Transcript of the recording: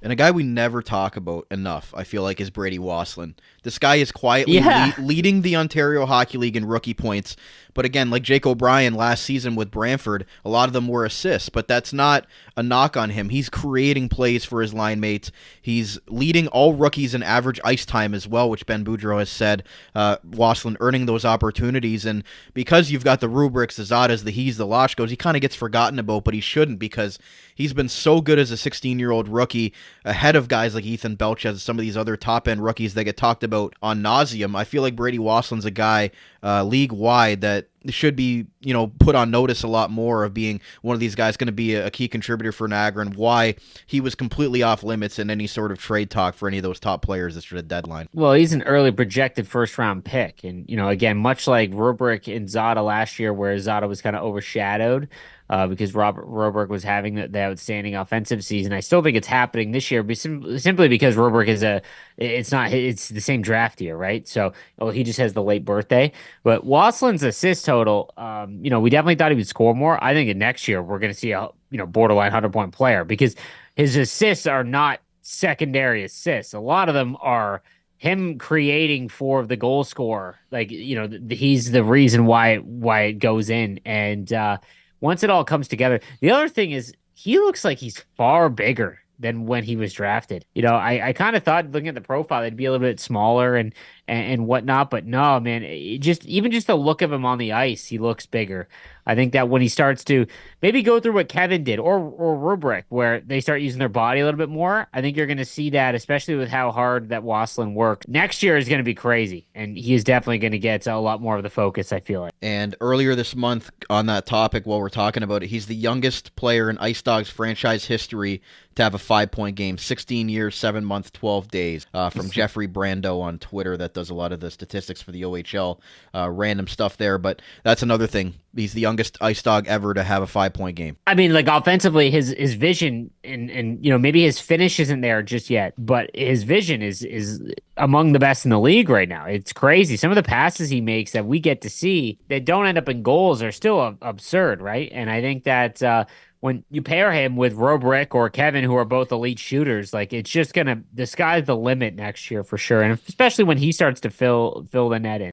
And a guy we never talk about enough, I feel like, is Braidy Wassilyn. This guy is quietly Yeah. leading the Ontario Hockey League in rookie points. But again, like Jake O'Brien last season with Brantford, a lot of them were assists, but that's not a knock on him. He's creating plays for his line mates. He's leading all rookies in average ice time as well, which Ben Boudreau has said. Wassilyn earning those opportunities. And because you've got the rubrics, the Zadas, the He's, the Lashkos, he kind of gets forgotten about, but he shouldn't because he's been so good as a 16-year-old rookie ahead of guys like Ethan Belchez, some of these other top-end rookies that get talked about on nauseum. I feel like Braidy Wassilyn's a guy league-wide that should be, put on notice a lot more of being one of these guys going to be a key contributor for Niagara, and why he was completely off limits in any sort of trade talk for any of those top players this deadline. Well, he's an early projected first round pick. And, again, much like Rubric and Zada last year, where Zada was kind of overshadowed because Robert Robrick was having the outstanding offensive season. I still think it's happening this year, simply because Robrick it's the same draft year, right? So, he just has the late birthday. But Wassilyn's assist total, we definitely thought he would score more. I think in next year we're going to see a, borderline 100-point player because his assists are not secondary assists. A lot of them are him creating for the goal scorer. Like, he's the reason why it goes in. And once it all comes together, the other thing is he looks like he's far bigger than when he was drafted. I kind of thought looking at the profile, it'd be a little bit smaller and whatnot, but no, man, even just the look of him on the ice, he looks bigger. I think that when he starts to maybe go through what Kevin did or Rubric, where they start using their body a little bit more, I think you're going to see that, especially with how hard that Wassilyn worked. Next year is going to be crazy, and he is definitely going to get a lot more of the focus, I feel like. And earlier this month, on that topic, while we're talking about it, he's the youngest player in IceDogs franchise history to have a 5-point game. 16 years, 7 months, 12 days. From Jeffrey Brando on Twitter that does a lot of the statistics for the OHL. Random stuff there, but that's another thing. He's the youngest ice dog ever to have a 5-point game. I mean, like offensively, his vision and maybe his finish isn't there just yet, but his vision is among the best in the league right now. It's crazy. Some of the passes he makes that we get to see that don't end up in goals are still absurd, right? And I think that when you pair him with Robrick or Kevin, who are both elite shooters, like it's just the sky's the limit next year for sure, and especially when he starts to fill the net in.